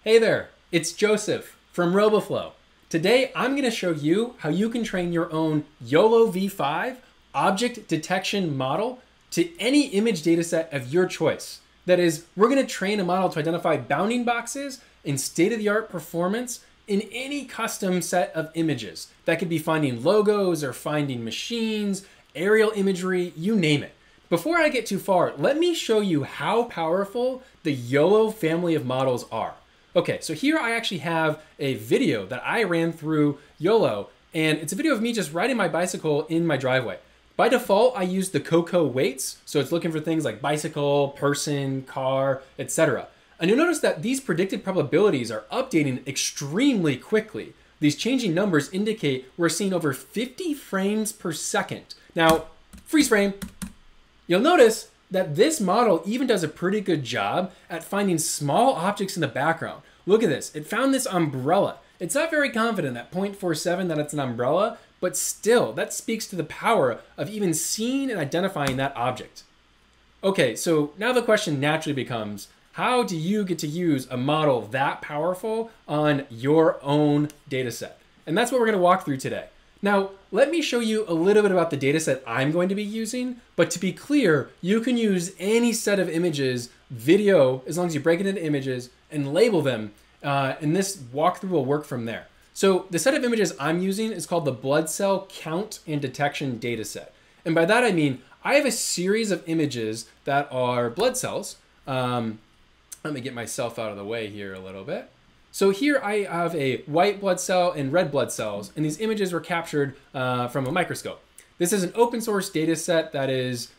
Hey there, it's Joseph from RoboFlow. Today I'm going to show you how you can train your own YOLOv5 object detection model to any image dataset of your choice. That is, we're going to train a model to identify bounding boxes in state-of-the-art performance in any custom set of images. That could be finding logos or finding machines, aerial imagery, you name it. Before I get too far, let me show you how powerful the YOLO family of models are. Okay, so here I actually have a video that I ran through YOLO, and it's a video of me just riding my bicycle in my driveway. By default, I use the Coco weights, so it's looking for things like bicycle, person, car, etc. And you'll notice that these predicted probabilities are updating extremely quickly. These changing numbers indicate we're seeing over 50 frames per second. Now, freeze frame. You'll notice that this model even does a pretty good job at finding small objects in the background. Look at this, it found this umbrella. It's not very confident at 0.47 that it's an umbrella, but still, that speaks to the power of even seeing and identifying that object. Okay, so now the question naturally becomes, how do you get to use a model that powerful on your own data set? And that's what we're gonna walk through today. Now, let me show you a little bit about the dataset I'm going to be using, but to be clear, you can use any set of images, video, as long as you break it into images and label them, and this walkthrough will work from there. So the set of images I'm using is called the blood cell count and detection dataset. And by that I mean, I have a series of images that are blood cells. Let me get myself out of the way here a little bit. So here I have a white blood cell and red blood cells, and these images were captured from a microscope. This is an open source data set that is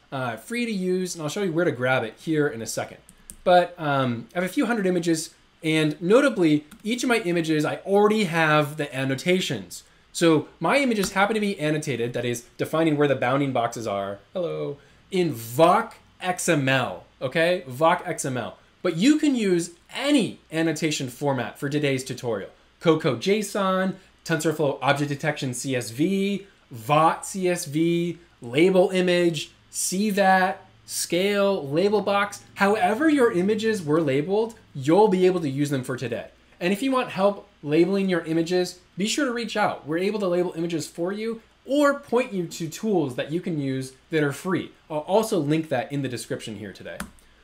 free to use, and I'll show you where to grab it here in a second. But I have a few hundred images, and notably, each of my images, I already have the annotations. So my images happen to be annotated, that is, defining where the bounding boxes are, hello, in VOC XML, okay? VOC XML. But you can use any annotation format for today's tutorial. Coco JSON, TensorFlow Object Detection CSV, VOT CSV, label image, CVAT, scale, label box. However your images were labeled, you'll be able to use them for today. And if you want help labeling your images, be sure to reach out. We're able to label images for you or point you to tools that you can use that are free. I'll also link that in the description here today.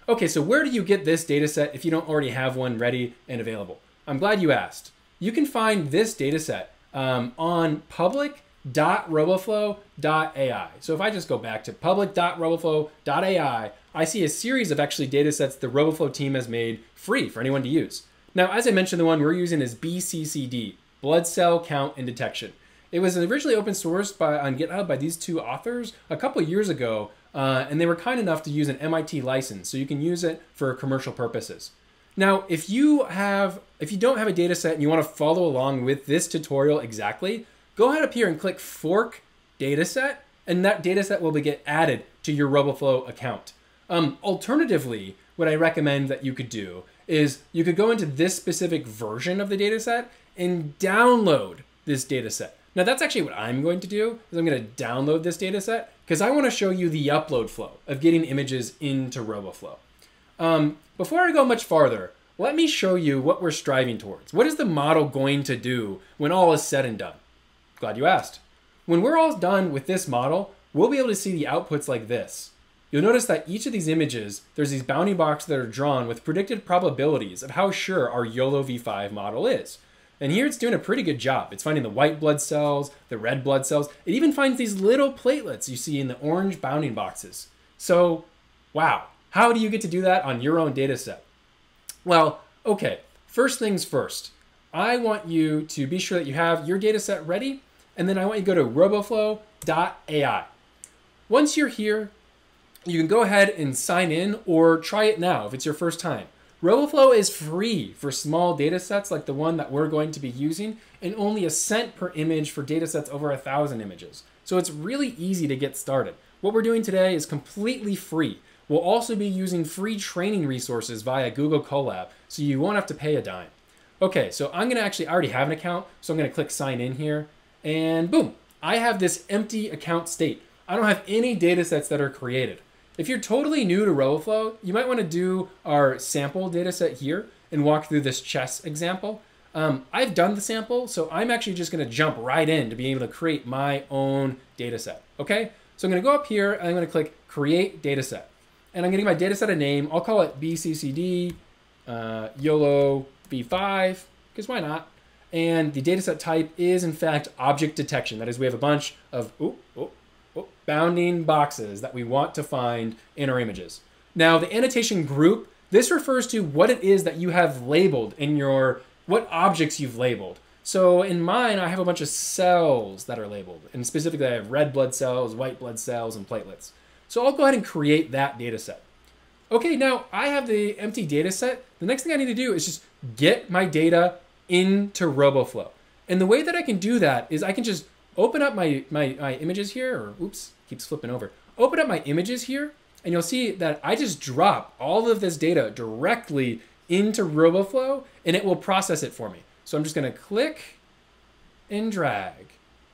Okay, so where do you get this data set if you don't already have one ready and available? I'm glad you asked. You can find this data set on public.roboflow.ai. So if I just go back to public.roboflow.ai, I see a series of actually data sets the RoboFlow team has made free for anyone to use. Now, as I mentioned, the one we're using is BCCD, Blood Cell Count and Detection. It was originally open sourced on GitHub by these two authors a couple years ago, and they were kind enough to use an MIT license, so you can use it for commercial purposes. Now, if you don't have a data set and you want to follow along with this tutorial exactly, go ahead up here and click Fork Dataset, and that dataset will get added to your RoboFlow account. Alternatively, what I recommend that you could do is you could go into this specific version of the dataset and download this dataset. Now that's actually what I'm going to do, is I'm going to download this data set because I want to show you the upload flow of getting images into RoboFlow. Before I go much farther, let me show you what we're striving towards. What is the model going to do when all is said and done? Glad you asked. When we're all done with this model, we'll be able to see the outputs like this. You'll notice that each of these images, there's these bounding boxes that are drawn with predicted probabilities of how sure our YOLOv5 model is. And here it's doing a pretty good job. It's finding the white blood cells, the red blood cells. It even finds these little platelets you see in the orange bounding boxes. So, wow, how do you get to do that on your own data set? Well, okay, first things first. I want you to be sure that you have your data set ready, and then I want you to go to roboflow.ai. Once you're here, you can go ahead and sign in or try it now if it's your first time. RoboFlow is free for small data sets like the one that we're going to be using, and only $0.01 per image for data sets over 1,000 images. So it's really easy to get started. What we're doing today is completely free. We'll also be using free training resources via Google Colab, so you won't have to pay a dime. Okay, so I already have an account, so I'm gonna click sign in here, and boom, I have this empty account state. I don't have any data sets that are created. If you're totally new to RoboFlow, you might want to do our sample data set here and walk through this chess example. I've done the sample, so I'm actually just going to jump right in to be able to create my own data set. Okay, so I'm going to go up here and I'm going to click Create Dataset. And I'm going to give my dataset a name. I'll call it BCCD YOLOv5, because why not? And the dataset type is, in fact, object detection. That is, we have a bunch of bounding boxes that we want to find in our images. Now, the annotation group, this refers to what it is that you have labeled in your, what objects you've labeled. So in mine, I have a bunch of cells that are labeled. And specifically, I have red blood cells, white blood cells, and platelets. So I'll go ahead and create that data set. Okay, now I have the empty data set. The next thing I need to do is just get my data into RoboFlow. And the way that I can do that is I can just open up my images here, or oops, keeps flipping over. Open up my images here, and you'll see that I just drop all of this data directly into RoboFlow, and it will process it for me. So I'm just gonna click and drag.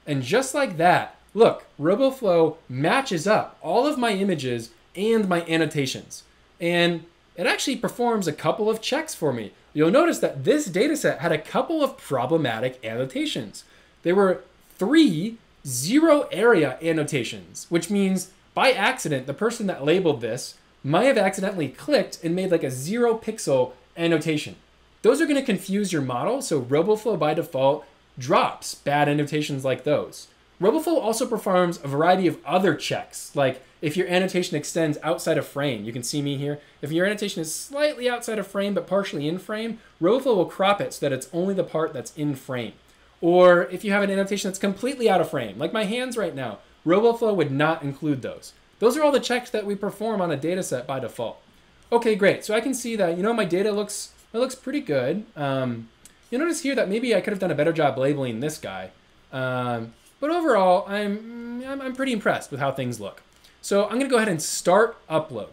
And just like that, look, RoboFlow matches up all of my images and my annotations. And it actually performs a couple of checks for me. You'll notice that this dataset had a couple of problematic annotations. There were 3 zero area annotations, which means by accident, the person that labeled this might have accidentally clicked and made like a 0 pixel annotation. Those are going to confuse your model, so RoboFlow by default drops bad annotations like those. RoboFlow also performs a variety of other checks, like if your annotation extends outside of frame. You can see me here. If your annotation is slightly outside of frame but partially in frame, RoboFlow will crop it so that it's only the part that's in frame. Or if you have an annotation that's completely out of frame, like my hands right now, RoboFlow would not include those. Those are all the checks that we perform on a data set by default. Okay, great. So I can see that, my data looks pretty good. You'll notice here that maybe I could have done a better job labeling this guy. But overall, I'm pretty impressed with how things look. So I'm gonna go ahead and start upload.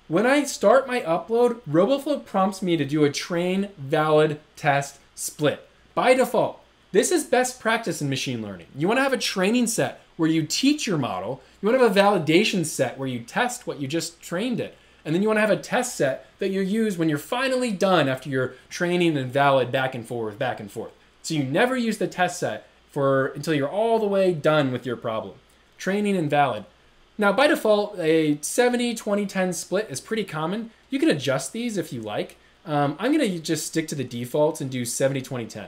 When I start my upload, RoboFlow prompts me to do a train, valid, test, split. By default, this is best practice in machine learning. You wanna have a training set where you teach your model. You wanna have a validation set where you test what you just trained it. And then you wanna have a test set that you use when you're finally done after your training and valid back and forth, back and forth. So you never use the test set until you're all the way done with your problem. Training and valid. Now, by default, a 70-20-10 split is pretty common. You can adjust these if you like. I'm going to just stick to the defaults and do 70-20-10.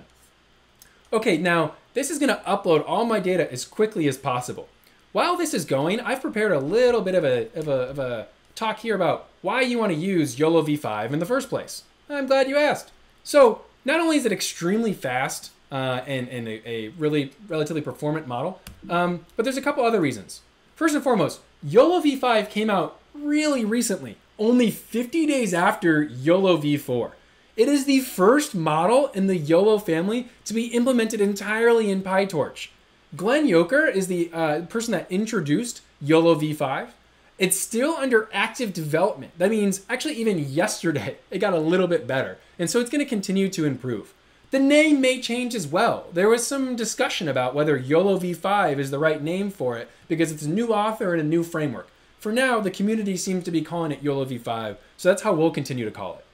Okay, now this is going to upload all my data as quickly as possible. While this is going, I've prepared a little bit of a talk here about why you want to use YOLOv5 in the first place. I'm glad you asked. So not only is it extremely fast and a really relatively performant model, but there's a couple other reasons. First and foremost, YOLOv5 came out really recently, only 50 days after YOLOv4. It is the first model in the YOLO family to be implemented entirely in PyTorch. Glenn Yoker is the person that introduced YOLOv5. It's still under active development. That means actually even yesterday, it got a little bit better. And so it's going to continue to improve. The name may change as well. There was some discussion about whether YOLOv5 is the right name for it because it's a new author and a new framework. For now, the community seems to be calling it YOLOv5, so that's how we'll continue to call it.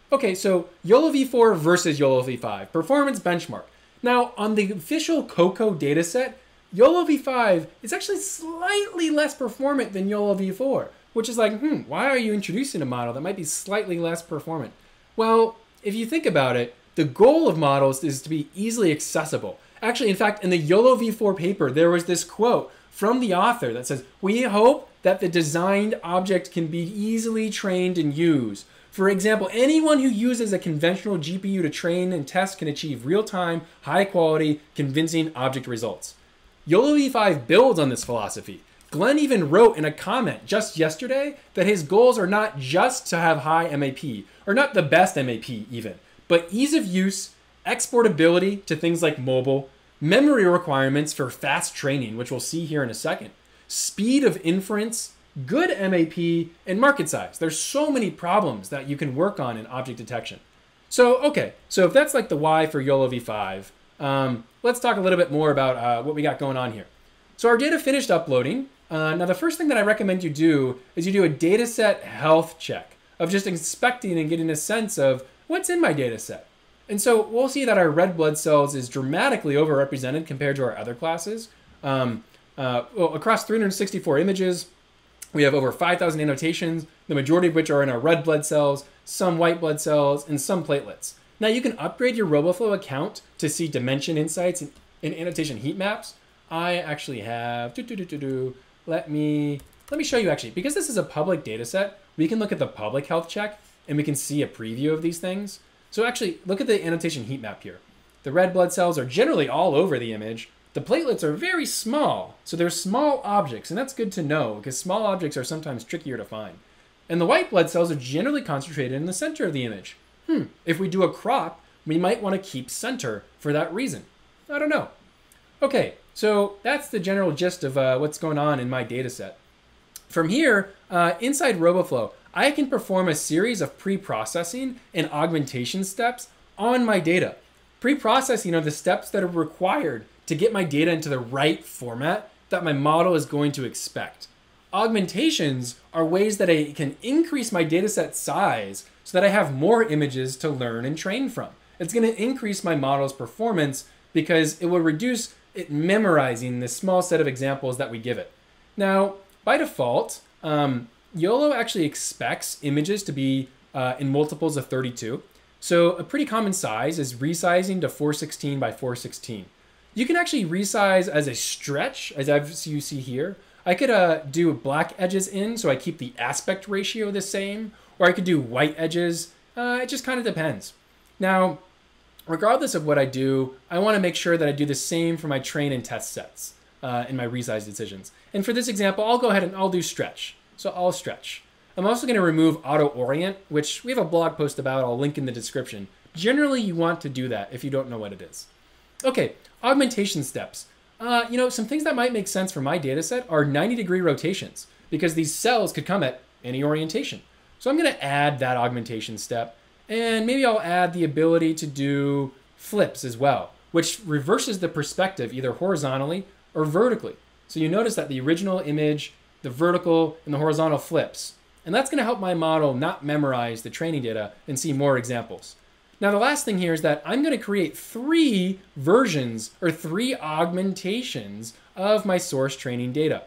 Okay, so YOLOv4 versus YOLOv5, performance benchmark. Now, on the official Cocoa dataset, YOLOv5 is actually slightly less performant than YOLOv4, which is like, why are you introducing a model that might be slightly less performant? Well, if you think about it, the goal of models is to be easily accessible. Actually, in fact, in the YOLOv4 paper, there was this quote from the author that says, "We hope that the designed object can be easily trained and used. For example, anyone who uses a conventional GPU to train and test can achieve real-time, high-quality, convincing object results." YOLOv5 builds on this philosophy. Glenn even wrote in a comment just yesterday that his goals are not just to have high MAP, or not the best MAP even, but ease of use, exportability to things like mobile, memory requirements for fast training, which we'll see here in a second, speed of inference, good MAP, and market size. There's so many problems that you can work on in object detection. So, okay, so if that's like the why for YOLOv5, let's talk a little bit more about what we got going on here. So our data finished uploading. Now the first thing that I recommend you do is you do a dataset health check of just inspecting and getting a sense of what's in my data set? And so we'll see that our red blood cells is dramatically overrepresented compared to our other classes. Well, across 364 images, we have over 5,000 annotations, the majority of which are in our red blood cells, some white blood cells, and some platelets. Now you can upgrade your RoboFlow account to see dimension insights and annotation heat maps. I actually have, let me show you actually, because this is a public data set, we can look at the public health check and we can see a preview of these things. So actually look at the annotation heat map here. The red blood cells are generally all over the image. The platelets are very small, so they're small objects, and that's good to know because small objects are sometimes trickier to find. And the white blood cells are generally concentrated in the center of the image. If we do a crop, we might want to keep center for that reason. I don't know. Okay, so that's the general gist of what's going on in my data set. From here, inside RoboFlow, I can perform a series of pre-processing and augmentation steps on my data. Pre-processing are the steps that are required to get my data into the right format that my model is going to expect. Augmentations are ways that I can increase my dataset size so that I have more images to learn and train from. It's going to increase my model's performance because it will reduce it memorizing the small set of examples that we give it. Now, by default, YOLO actually expects images to be in multiples of 32. So a pretty common size is resizing to 416 by 416. You can actually resize as a stretch, as you see here. I could do black edges in, so I keep the aspect ratio the same, or I could do white edges. It just kind of depends. Now, regardless of what I do, I want to make sure that I do the same for my train and test sets in my resize decisions. And for this example, I'll go ahead and I'll do stretch. So I'll stretch. I'm also going to remove auto orient, which we have a blog post about. I'll link in the description. Generally, you want to do that if you don't know what it is. Okay, augmentation steps. Some things that might make sense for my data set are 90-degree rotations because these cells could come at any orientation. So I'm going to add that augmentation step, and maybe I'll add the ability to do flips as well, which reverses the perspective either horizontally or vertically. So you notice that the original image, the vertical, and the horizontal flips. And that's going to help my model not memorize the training data and see more examples. Now, the last thing here is that I'm going to create 3 versions or 3 augmentations of my source training data.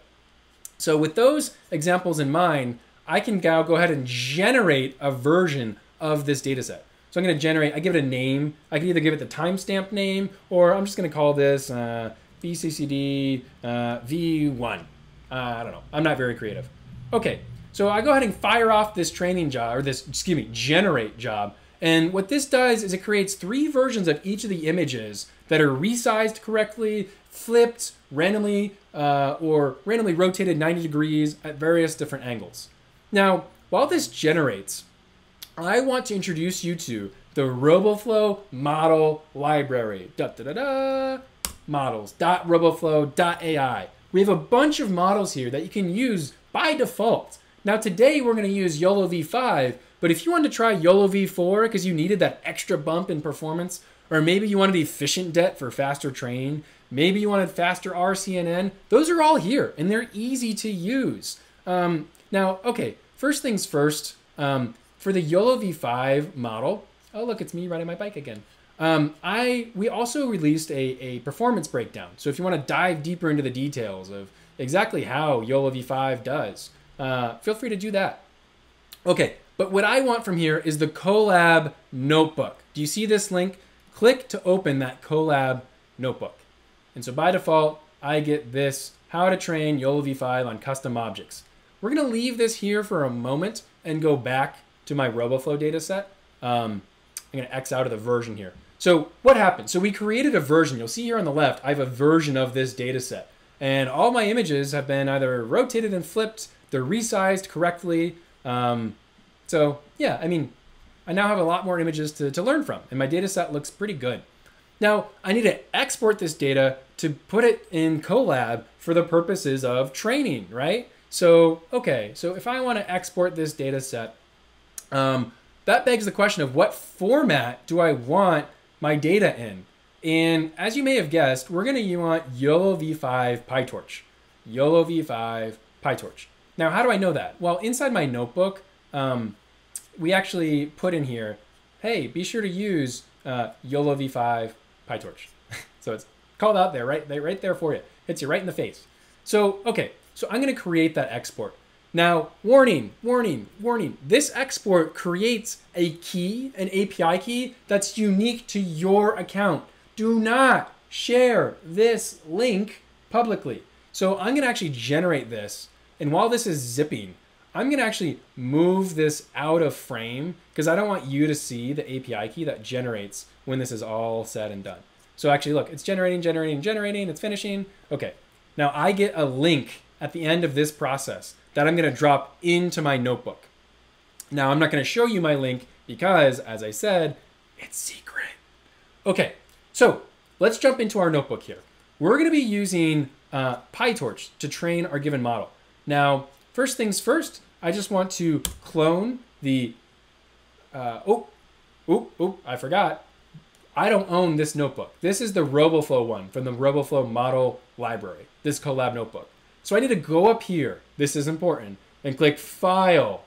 So with those examples in mind, I can now go ahead and generate a version of this data set. So I'm going to generate, I give it a name. I can either give it the timestamp name, or I'm just going to call this BCCD V1. I don't know. I'm not very creative. Okay, so I go ahead and fire off this training job, or this, generate job. And what this does is it creates 3 versions of each of the images that are resized correctly, flipped randomly, or randomly rotated 90 degrees at various different angles. Now, while this generates, I want to introduce you to the RoboFlow model library. Models.roboflow.ai. We have a bunch of models here that you can use by default. Now today we're going to use YOLOv5, but if you wanted to try YOLOv4 because you needed that extra bump in performance, or maybe you wanted efficient det for faster training, maybe you wanted faster RCNN, those are all here and they're easy to use. Now, okay, first things first, for the YOLOv5 model, oh look, it's me riding my bike again. We also released a performance breakdown. So if you want to dive deeper into the details of exactly how YOLOv5 does, feel free to do that. Okay, but what I want from here is the Colab notebook. Do you see this link? Click to open that Colab notebook. And so by default, I get this, how to train YOLOv5 on custom objects. We're going to leave this here for a moment and go back to my RoboFlow data set. I'm going to X out of the version here. So what happened? So we created a version. You'll see here on the left, I have a version of this data set. And all my images have been either rotated and flipped, they're resized correctly. So yeah, I mean, I now have a lot more images to learn from, and my data set looks pretty good. Now, I need to export this data to put it in Colab for the purposes of training, right? So, okay, so if I want to export this data set, that begs the question of what format do I want my data in? And as you may have guessed, we're going to want YOLOv5 PyTorch. YOLOv5 PyTorch. Now, how do I know that? Well, inside my notebook, we actually put in here hey, be sure to use YOLOv5 PyTorch. So it's called out there, right there for you. Hits you right in the face. So, okay, so I'm going to create that export. Now, warning, warning, warning. This export creates a key, an API key, that's unique to your account. Do not share this link publicly. So I'm going to actually generate this. And while this is zipping, I'm going to actually move this out of frame because I don't want you to see the API key that generates when this is all said and done. So actually, look, it's generating, it's finishing. Okay, now I get a link at the end of this process that I'm going to drop into my notebook. Now, I'm not going to show you my link because, as I said, it's secret. Okay, so let's jump into our notebook here. We're going to be using PyTorch to train our given model. Now, first things first, I just want to clone the, I forgot. I don't own this notebook. This is the RoboFlow one from the RoboFlow model library, this collab notebook. So I need to go up here, this is important, and click File,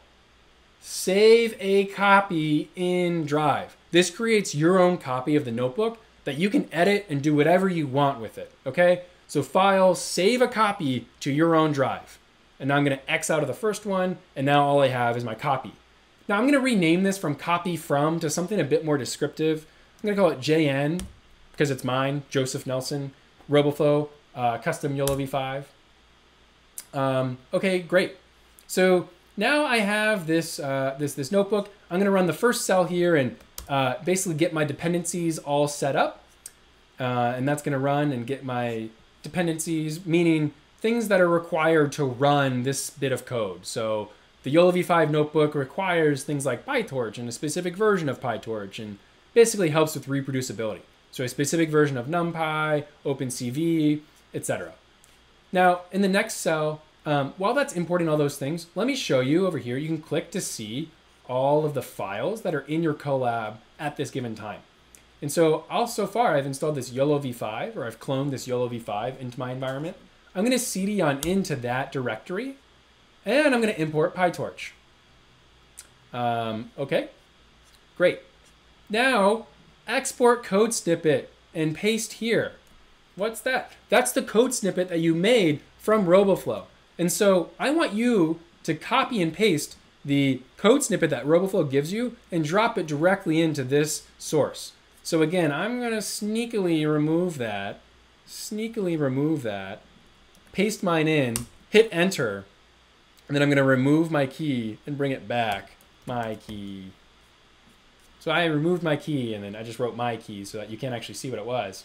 Save a Copy in Drive. This creates your own copy of the notebook that you can edit and do whatever you want with it, okay? So File, Save a Copy to your own drive. And now I'm gonna X out of the first one, and now all I have is my copy. Now I'm gonna rename this from copy from to something a bit more descriptive. I'm gonna call it JN, because it's mine, Joseph Nelson, RoboFlow, custom YOLOv5. Okay, great. So now I have this, this notebook. I'm going to run the first cell here and basically get my dependencies all set up. And that's going to run and get my dependencies, meaning things that are required to run this bit of code. So the YOLOv5 notebook requires things like PyTorch and a specific version of PyTorch and basically helps with reproducibility. So a specific version of NumPy, OpenCV, etc. Now, in the next cell, while that's importing all those things, let me show you over here. You can click to see all of the files that are in your collab at this given time. And so so far, I've installed this YOLOv5, or I've cloned this YOLOv5 into my environment. I'm going to cd on into that directory, and I'm going to import PyTorch. Okay, great. Now, export code snippet and paste here. What's that? That's the code snippet that you made from RoboFlow. And so I want you to copy and paste the code snippet that RoboFlow gives you and drop it directly into this source. So again, I'm going to sneakily remove that, paste mine in, hit enter, and then I'm going to remove my key and bring it back, my key. So I removed my key and then I just wrote my key so that you can't actually see what it was.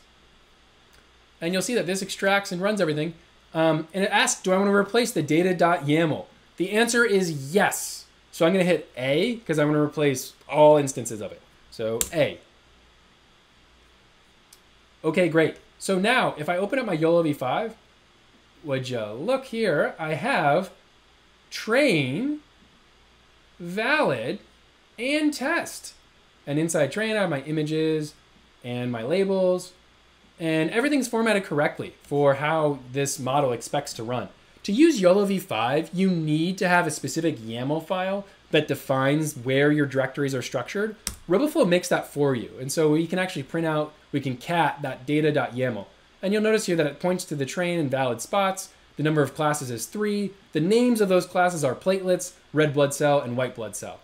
And you'll see that this extracts and runs everything. And it asks, do I want to replace the data.yaml? The answer is yes. So I'm going to hit A because I want to replace all instances of it. So A. Okay, great. So now if I open up my YOLOv5, would you look here, I have train, valid, and test. And inside train, I have my images and my labels. And everything's formatted correctly for how this model expects to run. To use YOLOv5, you need to have a specific YAML file that defines where your directories are structured. RoboFlow makes that for you. And so we can actually print out, we can cat that data.yaml. And you'll notice here that it points to the train and valid spots. The number of classes is 3. The names of those classes are platelets, red blood cell, and white blood cell.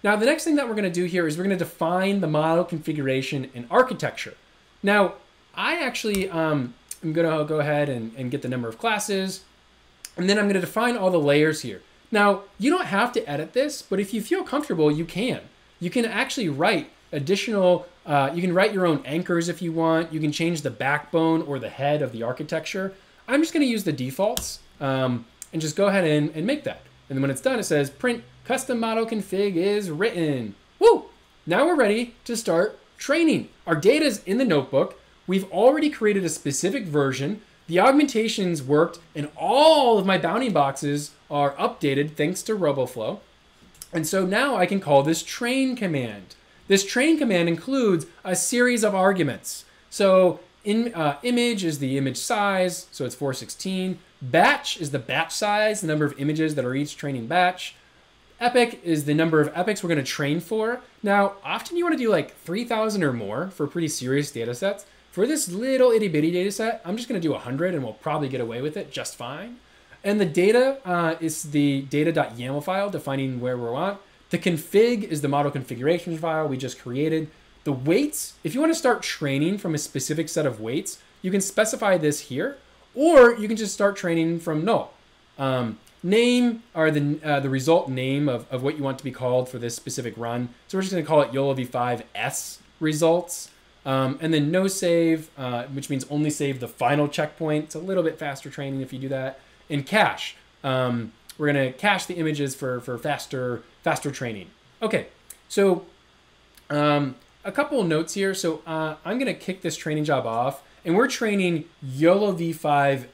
Now, the next thing that we're going to do here is we're going to define the model configuration and architecture. Now, I actually am going to go ahead and get the number of classes, and then I'm going to define all the layers here. Now, you don't have to edit this, but if you feel comfortable, you can. You can actually write additional, you can write your own anchors if you want. You can change the backbone or the head of the architecture. I'm just going to use the defaults and just go ahead and make that. And then when it's done, it says print custom model config is written. Woo! Now we're ready to start training. Our data is in the notebook. We've already created a specific version. The augmentations worked, and all of my bounding boxes are updated thanks to RoboFlow. And so now I can call this train command. This train command includes a series of arguments. So image is the image size, so it's 416. Batch is the batch size, the number of images that are each training batch. epoch is the number of epochs we're going to train for. Now, often you want to do like 3,000 or more for pretty serious data sets. For this little itty bitty data set, I'm just going to do 100 and we'll probably get away with it just fine. And the data is the data.yaml file defining where we want. The config is the model configuration file we just created. The weights, if you want to start training from a specific set of weights, you can specify this here, or you can just start training from null. Name are the result name of what you want to be called for this specific run. So we're just going to call it YOLOv5 results. And then no save, which means only save the final checkpoint. It's a little bit faster training if you do that. And cache, we're going to cache the images for faster training. Okay, so a couple of notes here. So I'm going to kick this training job off, and we're training YOLOv5,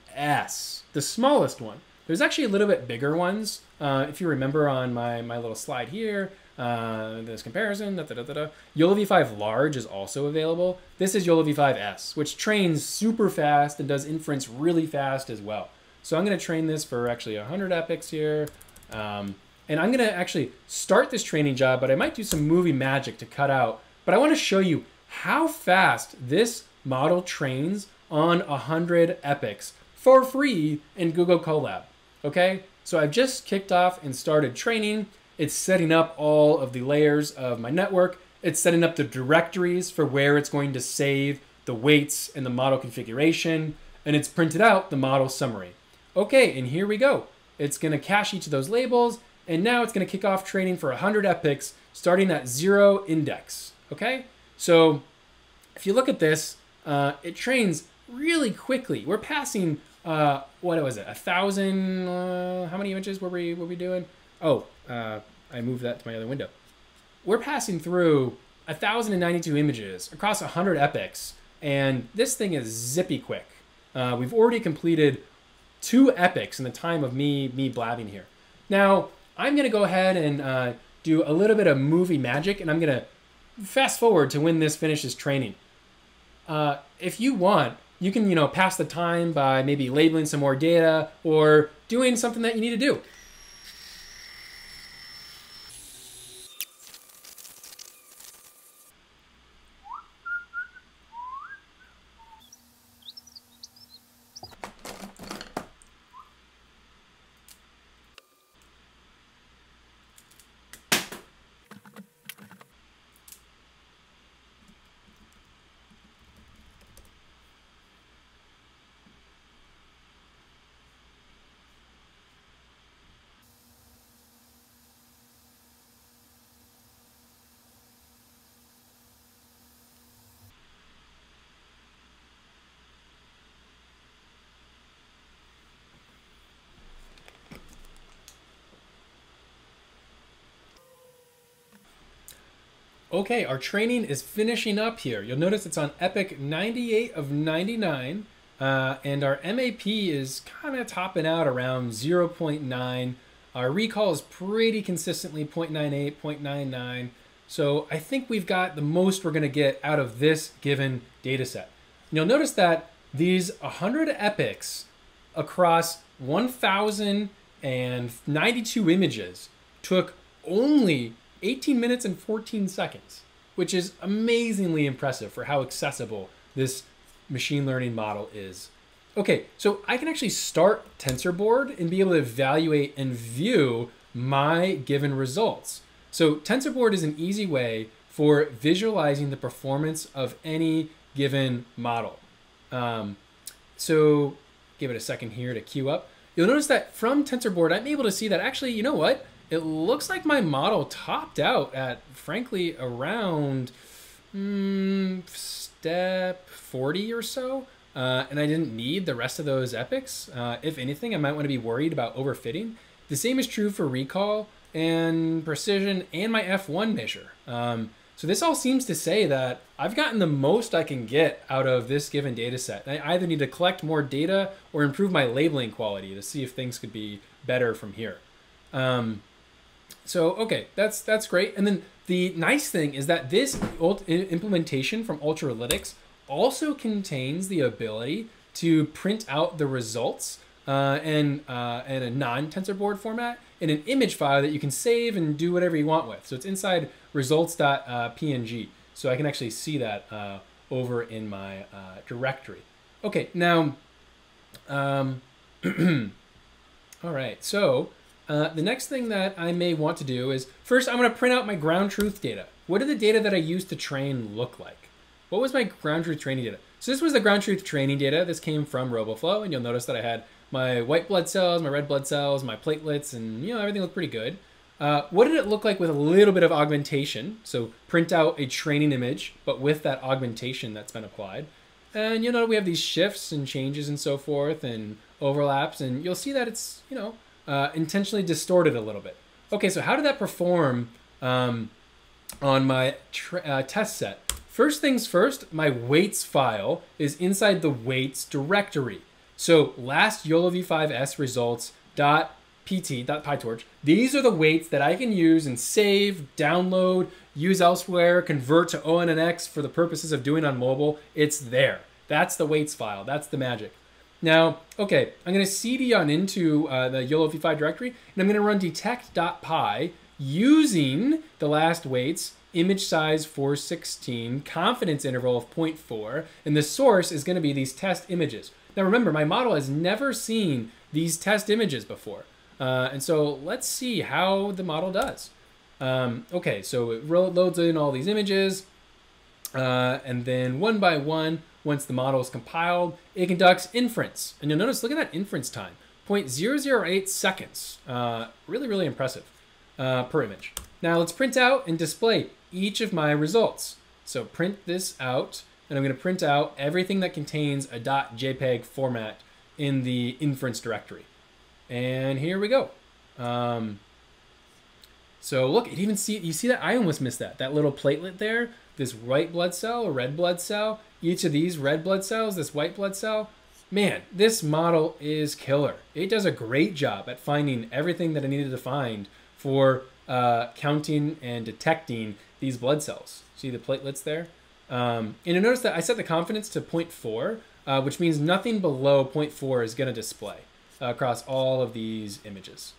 the smallest one. There's actually a little bit bigger ones. If you remember on my little slide here, this comparison, YOLOv5 large is also available. This is YOLOv5, which trains super fast and does inference really fast as well. So I'm going to train this for actually 100 epochs here. And I'm going to actually start this training job, but I might do some movie magic to cut out. But I want to show you how fast this model trains on 100 epochs for free in Google Colab. Okay, so I've just kicked off and started training. It's setting up all of the layers of my network. It's setting up the directories for where it's going to save the weights and the model configuration. And it's printed out the model summary. Okay, and here we go. It's going to cache each of those labels. And now it's going to kick off training for 100 epochs starting at 0 index. Okay, so if you look at this, it trains really quickly. We're passing, what was it, 1,000, how many images were we doing? Oh, I moved that to my other window. We're passing through 1,092 images across 100 epochs, and this thing is zippy quick. We've already completed 2 epochs in the time of me blabbing here. Now, I'm going to go ahead and do a little bit of movie magic, and I'm going to fast forward to when this finishes training. If you want, you can pass the time by maybe labeling some more data or doing something that you need to do. Okay, our training is finishing up here. You'll notice it's on epoch 98 of 99, and our MAP is kind of topping out around 0.9. Our recall is pretty consistently 0.98, 0.99. So I think we've got the most we're going to get out of this given data set. You'll notice that these 100 epochs across 1,092 images took only 18 minutes and 14 seconds, which is amazingly impressive for how accessible this machine learning model is. Okay, so I can actually start Tensor Board and be able to evaluate and view my given results. So Tensor Board is an easy way for visualizing the performance of any given model. So give it a second here to queue up. You'll notice that from Tensor Board, I'm able to see that actually, you know what? It looks like my model topped out at, frankly, around step 40 or so. And I didn't need the rest of those epochs. If anything, I might want to be worried about overfitting. The same is true for recall and precision and my F1 measure. So this all seems to say that I've gotten the most I can get out of this given data set. I either need to collect more data or improve my labeling quality to see if things could be better from here. So, okay, that's great. And then the nice thing is that this implementation from Ultralytics also contains the ability to print out the results and a non-Tensor Board format, and an image file that you can save and do whatever you want with. So it's inside results.png. So I can actually see that over in my directory. Okay, now, all right, so the next thing that I may want to do is, first I'm gonna print out my ground truth data. What did the data that I used to train look like? What was my ground truth training data? So this was the ground truth training data. This came from RoboFlow, and you'll notice that I had my white blood cells, my red blood cells, my platelets, and everything looked pretty good. What did it look like with a little bit of augmentation? So print out a training image, but with that augmentation that's been applied. And you'll note we have these shifts and changes and so forth and overlaps, and you'll see that it's, intentionally distorted a little bit. Okay, so how did that perform on my test set? First things first, my weights file is inside the weights directory. So last YOLOv5s results.pt.pytorch. These are the weights that I can use and save, download, use elsewhere, convert to ONNX for the purposes of doing on mobile. It's there. That's the weights file. That's the magic. Now, okay, I'm going to cd on into the YOLOv5 directory, and I'm going to run detect.py using the last weights, image size 416, confidence interval of 0.4, and the source is going to be these test images. Now remember, my model has never seen these test images before. And so let's see how the model does. Okay, so it loads in all these images, and then one by one, once the model is compiled, it conducts inference. And you'll notice, look at that inference time, 0.008 seconds. Really, really impressive per image. Now let's print out and display each of my results. So print this out, and I'm going to print out everything that contains a .jpeg format in the inference directory. And here we go. So look, it even you see that? I almost missed that little platelet there, this white blood cell or red blood cell, each of these red blood cells, this white blood cell. Man, this model is killer. It does a great job at finding everything that I needed to find for counting and detecting these blood cells. See the platelets there? And you'll notice that I set the confidence to 0.4, which means nothing below 0.4 is going to display across all of these images.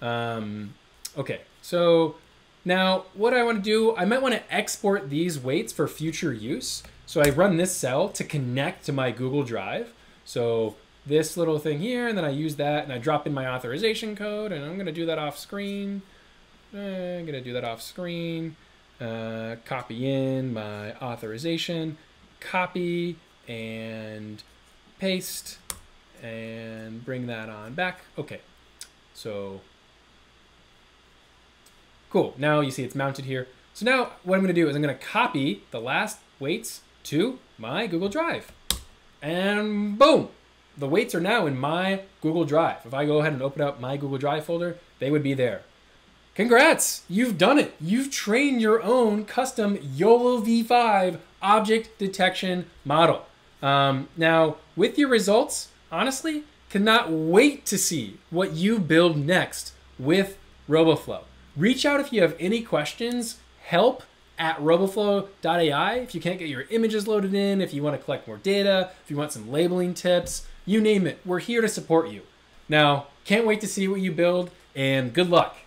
Okay, so now what I want to do, I might want to export these weights for future use. So I run this cell to connect to my Google Drive. So this little thing here, and then I use that, and I drop in my authorization code, and I'm going to do that off screen. I'm going to do that off screen. Copy in my authorization, copy and paste, and bring that on back. Okay, so cool. Now you see it's mounted here. So now what I'm going to do is I'm going to copy the last weights to my Google Drive. And boom, the weights are now in my Google Drive. If I go ahead and open up my Google Drive folder, they would be there. Congrats, you've done it. You've trained your own custom YOLOv5 object detection model. Now, with your results, honestly, cannot wait to see what you build next with RoboFlow. Reach out if you have any questions, help@roboflow.ai if you can't get your images loaded in, if you want to collect more data, if you want some labeling tips, you name it. We're here to support you. Now, can't wait to see what you build, and good luck.